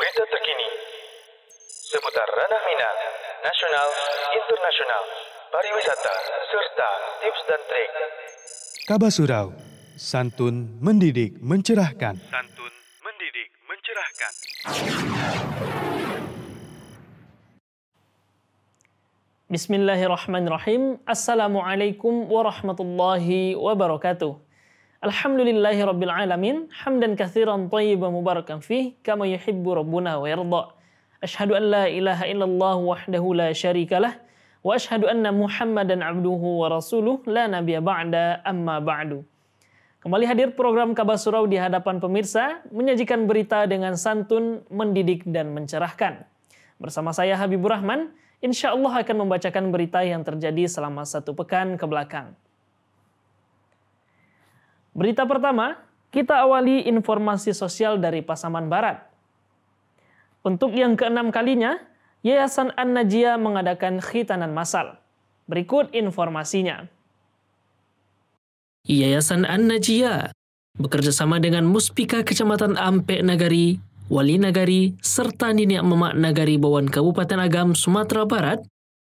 Berita terkini seputar ranah minat, nasional, internasional, pariwisata, serta tips dan trik. Kabar Surau, santun mendidik mencerahkan. Santun mendidik mencerahkan. Bismillahirrahmanirrahim. Assalamualaikum warahmatullahi wabarakatuh. Alhamdulillahi rabbil alamin, hamdan katsiran thayyiban mubarakan fih, kama yuhibbu rabbuna wa yarda. Asyhadu an la ilaha illallah wahdahu la syarikalah, wa asyhadu anna Muhammadan abduhu wa rasuluh, la nabiyya ba'da, amma ba'du. Kembali hadir program Kabar Surau di hadapan pemirsa, menyajikan berita dengan santun, mendidik dan mencerahkan. Bersama saya Habibur Rahman, insya Allah akan membacakan berita yang terjadi selama 1 pekan ke belakang. Berita pertama, kita awali informasi sosial dari Pasaman Barat. Untuk yang ke-6 kalinya, Yayasan An-Najiyah mengadakan khitanan massal. Berikut informasinya. Yayasan An-Najiyah bekerjasama dengan Muspika Kecamatan Ampek Nagari, Wali Nagari, serta Niniak Memak Nagari Bawan Kabupaten Agam, Sumatera Barat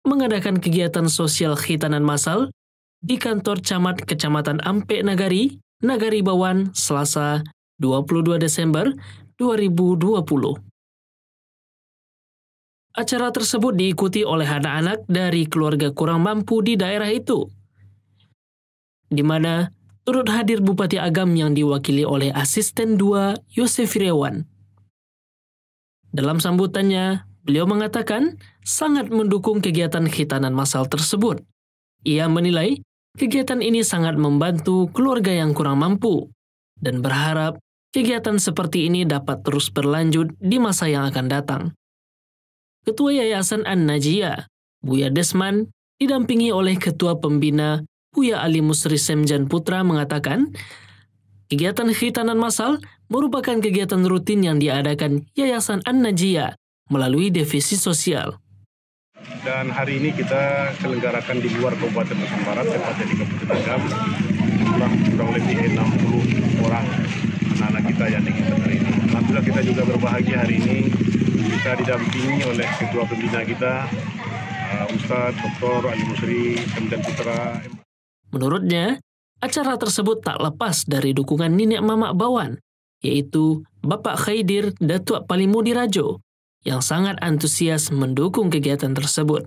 mengadakan kegiatan sosial khitanan massal di kantor camat Kecamatan Ampek Nagari, Nagari Bawan, Selasa 22 Desember 2020. Acara tersebut diikuti oleh anak-anak dari keluarga kurang mampu di daerah itu, di mana turut hadir Bupati Agam yang diwakili oleh Asisten 2 Yosef Irawan. Dalam sambutannya, beliau mengatakan sangat mendukung kegiatan khitanan massal tersebut. Ia menilai kegiatan ini sangat membantu keluarga yang kurang mampu dan berharap kegiatan seperti ini dapat terus berlanjut di masa yang akan datang. Ketua Yayasan An-Najiyah, Buya Desman, didampingi oleh Ketua Pembina Buya Ali Musri Semjan Putra mengatakan, kegiatan khitanan massal merupakan kegiatan rutin yang diadakan Yayasan An-Najiyah melalui divisi sosial. Dan hari ini kita selenggarakan di luar Kabupaten Pasaman Barat, tepatnya di Kabupaten Agam, kurang lebih 60 orang anak-anak kita yang dikirim hari ini. Alhamdulillah kita juga berbahagia hari ini kita didampingi oleh Ketua Pembina kita, Ustadz Dr. Ali Musri Semjan Putra. Menurutnya, acara tersebut tak lepas dari dukungan Niniak Mamak Bawan, yaitu Bapak Khaidir Datuk Palimudi Rajo, yang sangat antusias mendukung kegiatan tersebut.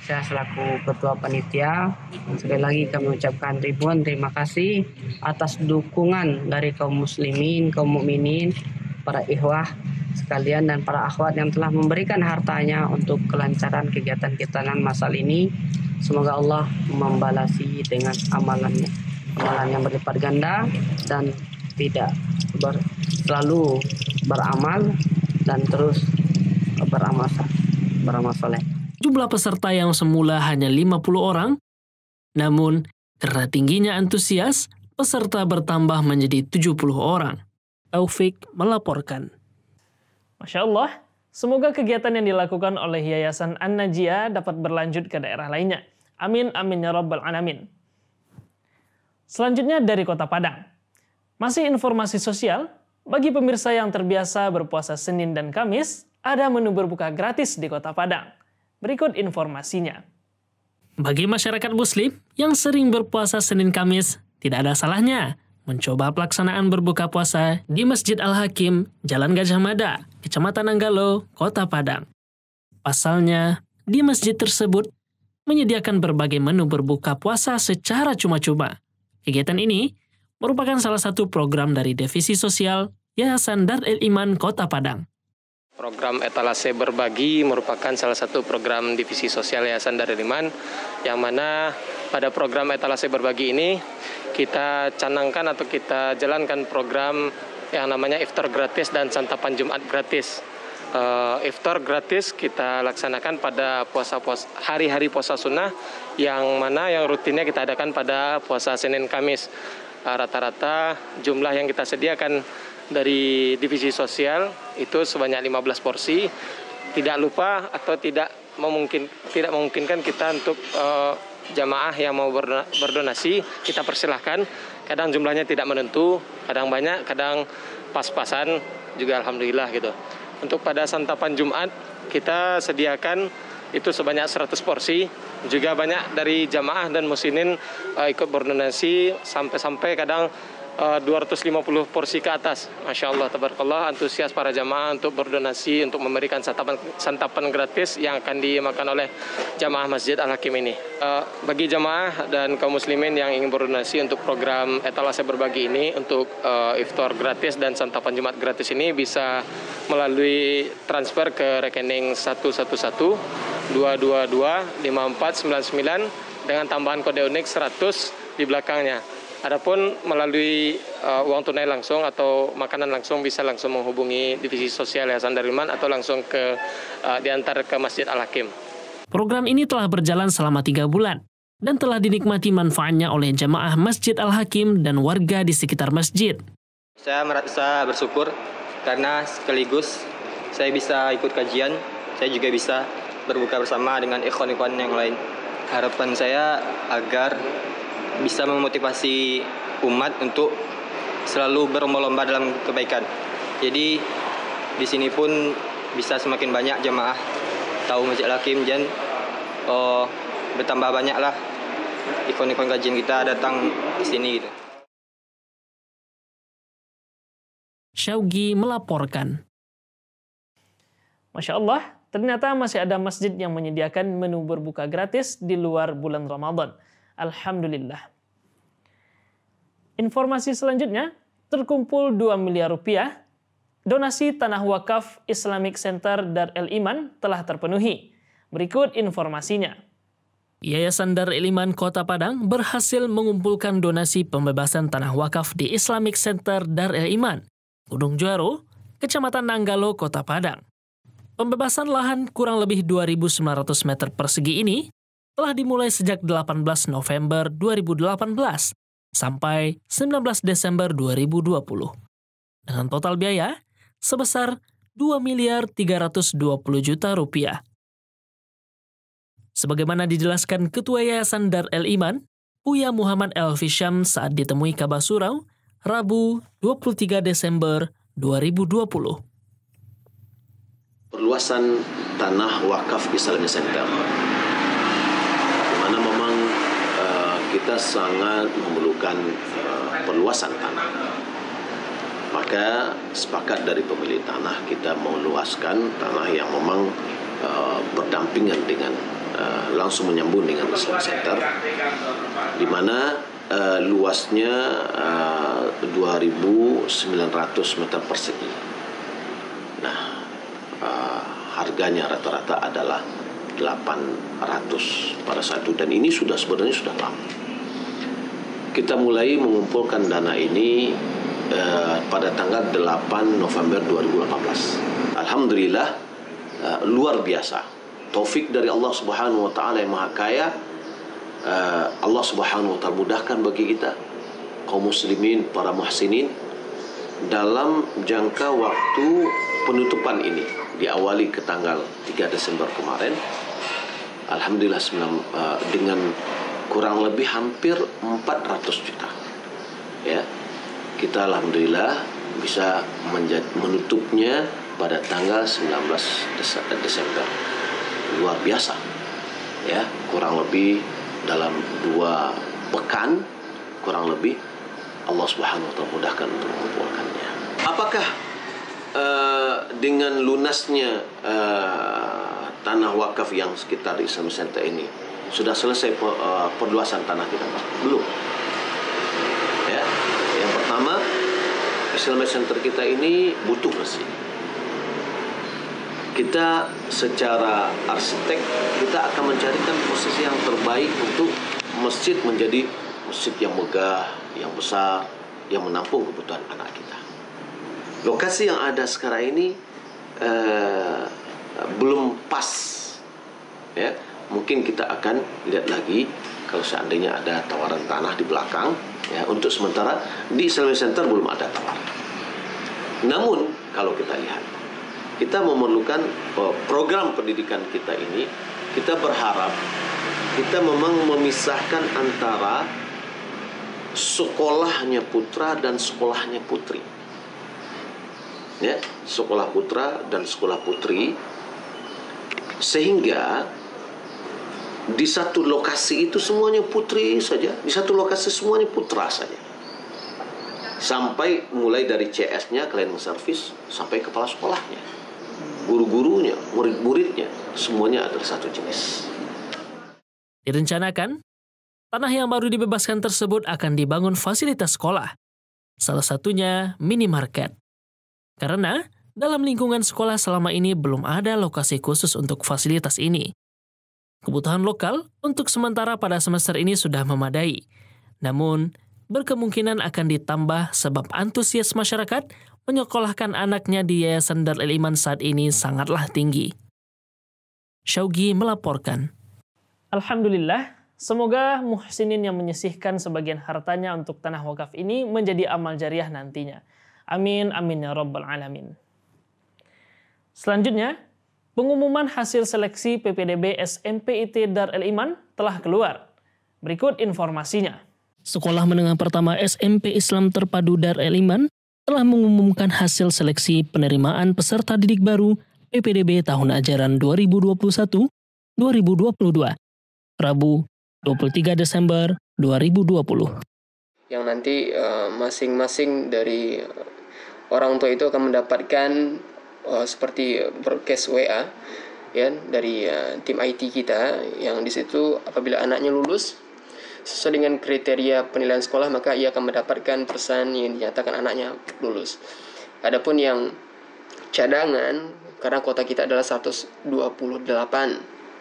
Saya selaku Ketua Panitia, sekali lagi kami ucapkan ribuan terima kasih atas dukungan dari kaum muslimin, kaum mukminin, para ikhwah sekalian dan para akhwat yang telah memberikan hartanya untuk kelancaran kegiatan khitanan massal ini. Semoga Allah membalasi dengan amalan yang berlipat ganda dan tidak selalu beramal dan terus beramal soleh. Jumlah peserta yang semula hanya 50 orang, namun karena tingginya antusias, peserta bertambah menjadi 70 orang. Taufik melaporkan. Masya Allah, semoga kegiatan yang dilakukan oleh Yayasan An-Najiyah dapat berlanjut ke daerah lainnya. Amin, amin ya rabbal alamin. Selanjutnya dari Kota Padang. Masih informasi sosial, bagi pemirsa yang terbiasa berpuasa Senin dan Kamis, ada menu berbuka gratis di Kota Padang. Berikut informasinya. Bagi masyarakat Muslim yang sering berpuasa Senin Kamis, tidak ada salahnya mencoba pelaksanaan berbuka puasa di Masjid Al-Hakim, Jalan Gajah Mada, Kecamatan Nanggalo, Kota Padang. Pasalnya, di masjid tersebut menyediakan berbagai menu berbuka puasa secara cuma-cuma. Kegiatan ini merupakan salah satu program dari divisi sosial Yayasan Darul Iman Kota Padang. Program etalase berbagi merupakan salah satu program divisi sosial Yayasan Darul Iman, yang mana pada program etalase berbagi ini kita canangkan atau kita jalankan program yang namanya iftar gratis dan santapan Jumat gratis. Iftar gratis kita laksanakan pada hari-hari puasa sunnah, yang mana yang rutinnya kita adakan pada puasa Senin Kamis. Rata-rata jumlah yang kita sediakan dari divisi sosial itu sebanyak 15 porsi. Tidak lupa atau tidak memungkinkan kita untuk jamaah yang mau berdonasi, kita persilahkan. Kadang jumlahnya tidak menentu, kadang banyak, kadang pas-pasan juga alhamdulillah gitu. Untuk pada santapan Jumat kita sediakan itu sebanyak 100 porsi. Juga banyak dari jamaah dan muslimin ikut berdonasi sampai kadang 250 porsi ke atas. Masya Allah, tabarakallah, antusias para jamaah untuk berdonasi, untuk memberikan santapan gratis yang akan dimakan oleh jamaah Masjid Al-Hakim ini. Bagi jamaah dan kaum muslimin yang ingin berdonasi untuk program etalase berbagi ini, untuk iftar gratis dan santapan Jumat gratis ini, bisa melalui transfer ke rekening 111-222-5499 dengan tambahan kode unik 100 di belakangnya. Adapun melalui uang tunai langsung atau makanan langsung, bisa langsung menghubungi Divisi Sosial Yayasan Darul Iman atau langsung diantar ke Masjid Al-Hakim. Program ini telah berjalan selama 3 bulan dan telah dinikmati manfaatnya oleh jamaah Masjid Al-Hakim dan warga di sekitar masjid. Saya merasa bersyukur karena sekaligus saya bisa ikut kajian, saya juga bisa berbuka bersama dengan ikhwan-ikhwan yang lain. Harapan saya agar bisa memotivasi umat untuk selalu berlomba-lomba dalam kebaikan. Jadi di sini pun bisa semakin banyak jamaah tahu Masjid Al-Hakim dan bertambah banyaklah ikon-ikon kajian kita datang di sini gitu. Syaugi melaporkan. Masya Allah, ternyata masih ada masjid yang menyediakan menu berbuka gratis di luar bulan Ramadan. Alhamdulillah. Informasi selanjutnya, terkumpul 2 miliar rupiah, donasi tanah wakaf Islamic Center Darul Iman telah terpenuhi. Berikut informasinya. Yayasan Darul Iman Kota Padang berhasil mengumpulkan donasi pembebasan tanah wakaf di Islamic Center Darul Iman, Gunung Juaro, Kecamatan Nanggalo, Kota Padang. Pembebasan lahan kurang lebih 2.900 meter persegi ini telah dimulai sejak 18 November 2018 sampai 19 Desember 2020. Dengan total biaya sebesar 2.320 juta rupiah. Sebagaimana dijelaskan Ketua Yayasan Darul Iman, Buya Muhammad Elfi Syam saat ditemui Kabah Surau, Rabu 23 Desember 2020. Perluasan tanah wakaf Islamic Center, di mana memang kita sangat memerlukan perluasan tanah. Maka sepakat dari pemilik tanah kita meluaskan tanah yang memang berdampingan dengan langsung menyambung dengan Islamic Center, di mana luasnya 2.900 meter persegi. Nah, harganya rata-rata adalah 800 pada saat itu, dan ini sebenarnya sudah lama. Kita mulai mengumpulkan dana ini pada tanggal 8 November 2018. Alhamdulillah, luar biasa. Taufik dari Allah Subhanahu wa taala yang Maha Kaya. Allah Subhanahu wa taala mudahkan bagi kita kaum muslimin, para muhsinin, dalam jangka waktu penutupan ini diawali ke tanggal 3 Desember kemarin. Alhamdulillah dengan kurang lebih hampir 400 juta. Ya. Kita alhamdulillah bisa menutupnya pada tanggal 19 Desember. Luar biasa. Ya, kurang lebih dalam 2 pekan kurang lebih Allah Subhanahu wa taala mudahkan untuk mengumpulkannya. Apakah dengan lunasnya tanah wakaf yang sekitar Islamic Center ini sudah selesai perluasan tanah kita? Belum. Ya, yang pertama, Islamic Center kita ini butuh mesin. Kita secara arsitek kita akan mencarikan posisi yang terbaik untuk masjid menjadi masjid yang megah, yang besar, yang menampung kebutuhan anak kita. Lokasi yang ada sekarang ini belum pas, ya. Mungkin kita akan lihat lagi kalau seandainya ada tawaran tanah di belakang, ya. Untuk sementara di Islamic Center belum ada tawaran. Namun kalau kita lihat, kita memerlukan program pendidikan kita ini, kita berharap kita memang memisahkan antara sekolahnya putra dan sekolahnya putri. ya, sekolah putra dan sekolah putri, sehingga di satu lokasi itu semuanya putri saja, di satu lokasi semuanya putra saja. Sampai mulai dari CS-nya, cleaning service, sampai kepala sekolahnya, guru-gurunya, murid-muridnya, semuanya adalah satu jenis. Direncanakan, tanah yang baru dibebaskan tersebut akan dibangun fasilitas sekolah. Salah satunya minimarket. Karena dalam lingkungan sekolah selama ini belum ada lokasi khusus untuk fasilitas ini. Kebutuhan lokal untuk sementara pada semester ini sudah memadai. Namun, berkemungkinan akan ditambah sebab antusias masyarakat menyekolahkan anaknya di Yayasan Darul Iman saat ini sangatlah tinggi. Syaugi melaporkan. Alhamdulillah, semoga muhsinin yang menyisihkan sebagian hartanya untuk tanah wakaf ini menjadi amal jariah nantinya. Amin, amin ya rabbal alamin. Selanjutnya, pengumuman hasil seleksi PPDB SMPIT Darul Iman telah keluar. Berikut informasinya. Sekolah Menengah Pertama SMP Islam Terpadu Darul Iman telah mengumumkan hasil seleksi penerimaan peserta didik baru PPDB tahun ajaran 2021-2022, Rabu 23 Desember 2020. Yang nanti masing-masing dari orang tua itu akan mendapatkan seperti broadcast WA ya dari tim IT kita, yang di situ apabila anaknya lulus sesuai dengan kriteria penilaian sekolah, maka ia akan mendapatkan pesan yang dinyatakan anaknya lulus. Adapun yang cadangan, karena kuota kita adalah 128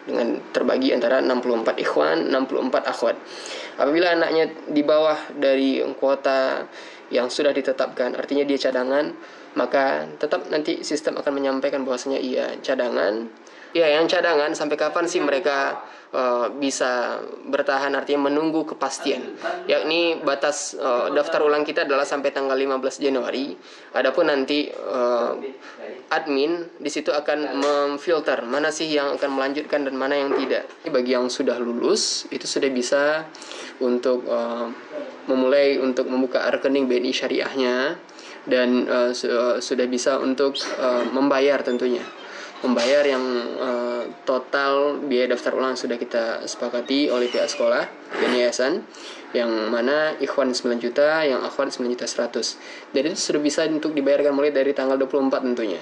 dengan terbagi antara 64 ikhwan, 64 akhwat. Apabila anaknya di bawah dari kuota yang sudah ditetapkan, artinya dia cadangan, maka tetap nanti sistem akan menyampaikan bahwasanya ia cadangan. Ya, yang cadangan sampai kapan sih mereka bisa bertahan, artinya menunggu kepastian. Yakni batas daftar ulang kita adalah sampai tanggal 15 Januari. Adapun nanti admin di situ akan memfilter mana sih yang akan melanjutkan dan mana yang tidak. Bagi yang sudah lulus itu sudah bisa untuk memulai untuk membuka rekening BNI syariahnya, dan sudah bisa untuk membayar tentunya. Membayar yang total biaya daftar ulang sudah kita sepakati oleh pihak sekolah dan yayasan, yang mana ikhwan 9 juta, yang akhwat 9.100.000. Dan itu sudah bisa untuk dibayarkan mulai dari tanggal 24 tentunya.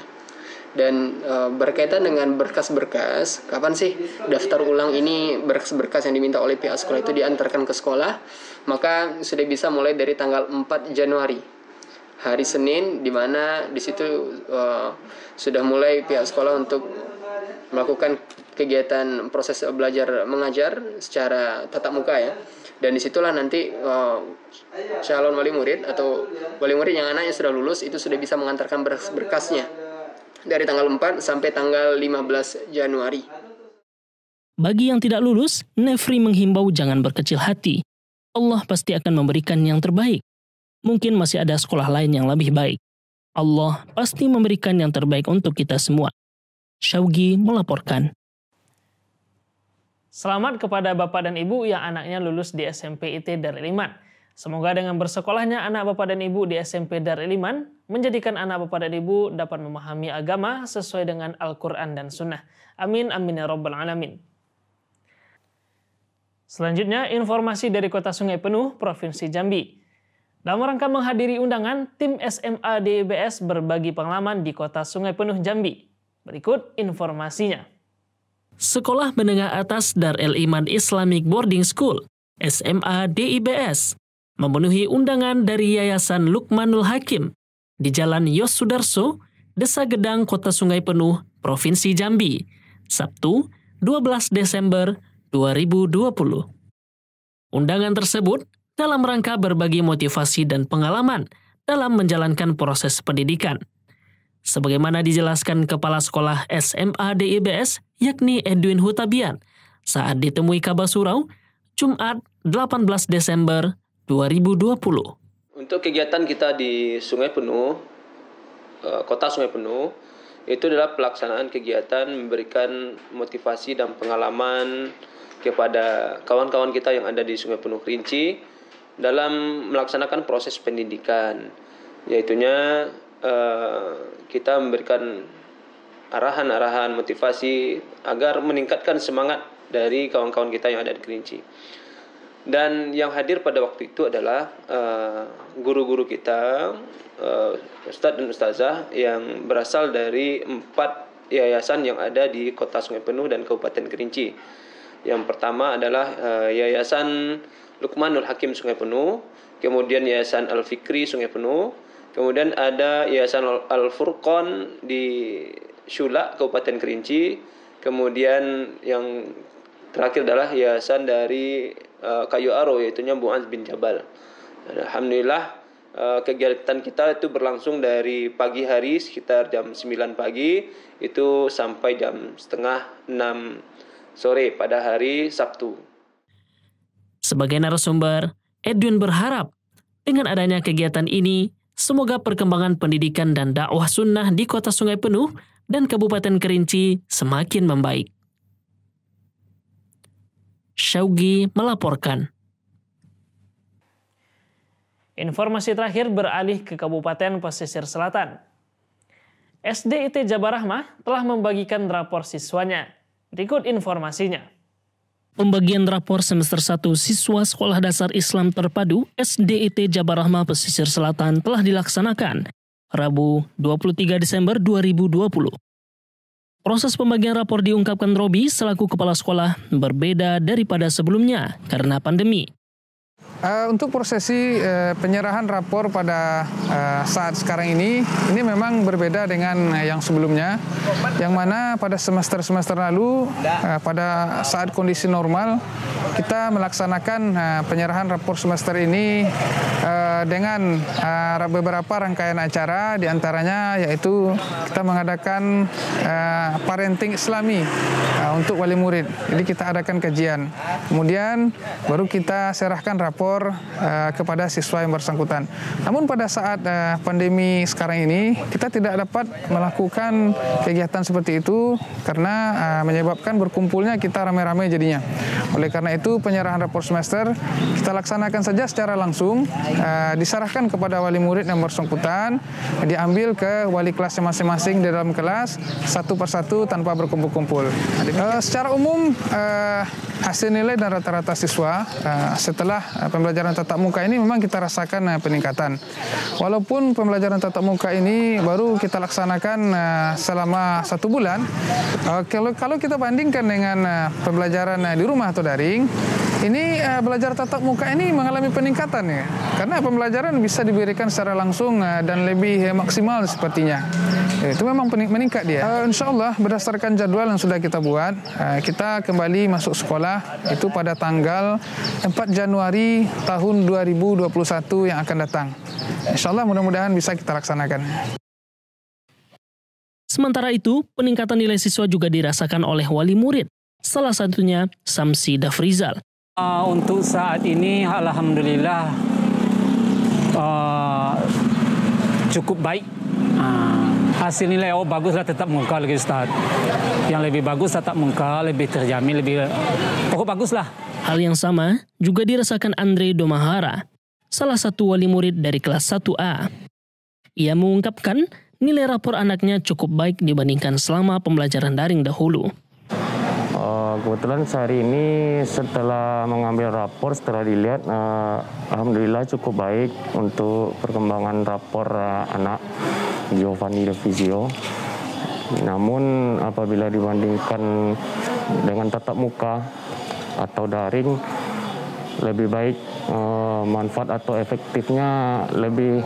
Dan berkaitan dengan berkas-berkas, kapan sih daftar ulang ini, berkas-berkas yang diminta oleh pihak sekolah itu diantarkan ke sekolah, maka sudah bisa mulai dari tanggal 4 Januari. Hari Senin, di mana di situ sudah mulai pihak sekolah untuk melakukan kegiatan proses belajar mengajar secara tatap muka ya. Dan disitulah nanti calon wali murid atau wali murid yang anaknya sudah lulus itu sudah bisa mengantarkan berkasnya dari tanggal 4 sampai tanggal 15 Januari. Bagi yang tidak lulus, Nefri menghimbau jangan berkecil hati. Allah pasti akan memberikan yang terbaik. Mungkin masih ada sekolah lain yang lebih baik. Allah pasti memberikan yang terbaik untuk kita semua. Syaugi melaporkan. Selamat kepada Bapak dan Ibu yang anaknya lulus di SMPIT Darul Iman. Semoga dengan bersekolahnya anak Bapak dan Ibu di SMP Darul Iman menjadikan anak Bapak dan Ibu dapat memahami agama sesuai dengan Al-Quran dan Sunnah. Amin, amin ya rabbal alamin. Selanjutnya, informasi dari Kota Sungai Penuh, Provinsi Jambi. Dalam rangka menghadiri undangan, tim SMA DIBS berbagi pengalaman di Kota Sungai Penuh Jambi. Berikut informasinya. Sekolah Menengah Atas Darul Iman Islamic Boarding School, SMA DIBS, memenuhi undangan dari Yayasan Lukmanul Hakim di Jalan Yos Sudarso, Desa Gedang, Kota Sungai Penuh, Provinsi Jambi, Sabtu 12 Desember 2020. Undangan tersebut dalam rangka berbagi motivasi dan pengalaman dalam menjalankan proses pendidikan. Sebagaimana dijelaskan Kepala Sekolah SMA DIBS, yakni Edwin Hutabian, saat ditemui Kabasurau, Jumat 18 Desember 2020. Untuk kegiatan kita di Sungai Penuh, Kota Sungai Penuh, itu adalah pelaksanaan kegiatan memberikan motivasi dan pengalaman kepada kawan-kawan kita yang ada di Sungai Penuh Kerinci dalam melaksanakan proses pendidikan, yaitunya kita memberikan arahan-arahan motivasi agar meningkatkan semangat dari kawan-kawan kita yang ada di Kerinci. Dan yang hadir pada waktu itu adalah guru-guru kita, Ustadz dan Ustazah yang berasal dari 4 yayasan yang ada di Kota Sungai Penuh dan Kabupaten Kerinci. Yang pertama adalah Yayasan Luqmanul Hakim Sungai Penuh, kemudian Yayasan Al-Fikri Sungai Penuh, kemudian ada Yayasan Al-Furqon di Syula Kabupaten Kerinci, kemudian yang terakhir adalah yayasan dari Kayu Aro, yaitu Mu'adz bin Jabal. Alhamdulillah kegiatan kita itu berlangsung dari pagi hari sekitar jam 9 pagi itu sampai jam setengah 6 sore pada hari Sabtu. Sebagai narasumber, Edwin berharap dengan adanya kegiatan ini, semoga perkembangan pendidikan dan dakwah sunnah di Kota Sungai Penuh dan Kabupaten Kerinci semakin membaik. Syaugi melaporkan. Informasi terakhir beralih ke Kabupaten Pesisir Selatan. SDIT Jabar Rahmah telah membagikan rapor siswanya. Berikut informasinya. Pembagian rapor semester 1 siswa Sekolah Dasar Islam Terpadu SDIT Jabar Rahmah Pesisir Selatan telah dilaksanakan Rabu 23 Desember 2020. Proses pembagian rapor diungkapkan Robi selaku kepala sekolah berbeda daripada sebelumnya karena pandemi. Untuk prosesi penyerahan rapor pada saat sekarang ini memang berbeda dengan yang sebelumnya, yang mana pada semester-semester lalu pada saat kondisi normal kita melaksanakan penyerahan rapor semester ini dengan beberapa rangkaian acara, diantaranya yaitu kita mengadakan parenting Islami untuk wali murid. Jadi kita adakan kajian, kemudian baru kita serahkan rapor kepada siswa yang bersangkutan. Namun pada saat pandemi sekarang ini kita tidak dapat melakukan kegiatan seperti itu karena menyebabkan berkumpulnya kita ramai-ramai jadinya. Oleh karena itu penyerahan rapor semester kita laksanakan saja secara langsung, diserahkan kepada wali murid yang bersangkutan, diambil ke wali kelasnya masing-masing di dalam kelas satu persatu tanpa berkumpul-kumpul. Secara umum hasil nilai dan rata-rata siswa setelah pembelajaran tatap muka ini memang kita rasakan peningkatan. Walaupun pembelajaran tatap muka ini baru kita laksanakan selama 1 bulan, kalau kita bandingkan dengan pembelajaran di rumah atau daring, ini belajar tatap muka ini mengalami peningkatan ya, karena pembelajaran bisa diberikan secara langsung dan lebih maksimal sepertinya. Itu memang meningkat dia. Insya Allah berdasarkan jadwal yang sudah kita buat, kita kembali masuk sekolah itu pada tanggal 4 Januari tahun 2021 yang akan datang. Insya Allah mudah-mudahan bisa kita laksanakan. Sementara itu, peningkatan nilai siswa juga dirasakan oleh wali murid. Salah satunya Samsi Dafrizal. Untuk saat ini alhamdulillah cukup baik. Hasil nilai baguslah tetap muka lagi Ustaz. Yang lebih bagus tetap muka, lebih terjamin, lebih pokok baguslah. Hal yang sama juga dirasakan Andre Domahara, salah satu wali murid dari kelas 1A. Ia mengungkapkan nilai rapor anaknya cukup baik dibandingkan selama pembelajaran daring dahulu. Kebetulan sehari ini setelah mengambil rapor, setelah dilihat, alhamdulillah cukup baik untuk perkembangan rapor anak Giovanni Devizio. Namun apabila dibandingkan dengan tatap muka atau daring, lebih baik manfaat atau efektifnya lebih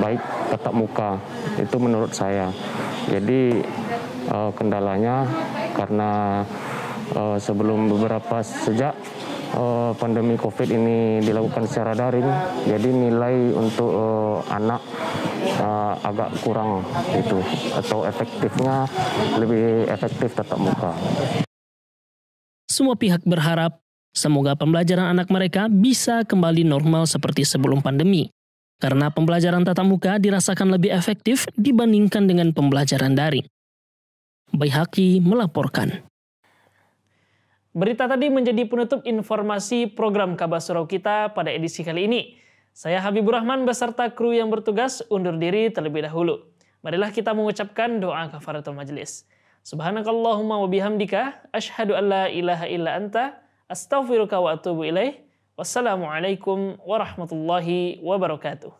baik tatap muka. Itu menurut saya. Jadi kendalanya karena sebelum sejak pandemi COVID ini dilakukan secara daring, jadi nilai untuk anak agak kurang itu, atau efektifnya lebih efektif tatap muka. Semua pihak berharap semoga pembelajaran anak mereka bisa kembali normal seperti sebelum pandemi, karena pembelajaran tatap muka dirasakan lebih efektif dibandingkan dengan pembelajaran daring. Baihaqi melaporkan. Berita tadi menjadi penutup informasi program Kabar Surau kita pada edisi kali ini. Saya Habibur Rahman beserta kru yang bertugas undur diri terlebih dahulu. Marilah kita mengucapkan doa kafaratul majelis. Subhanakallahumma wa bihamdika asyhadu an la ilaha illa anta astaghfiruka wa atubu ilaih. Wassalamualaikum warahmatullahi wabarakatuh.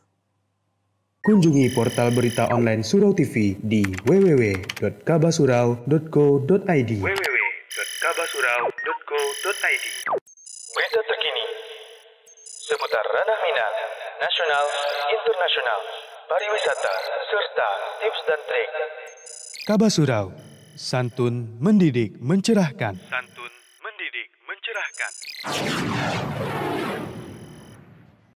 Kunjungi portal berita online Surau TV di www.kabasurau.co.id. www.kabasurau.co.id. Berita terkini seputar ranah minat, nasional, internasional, pariwisata, serta tips dan trik. Kabasurau, santun mendidik mencerahkan. Santun mendidik mencerahkan.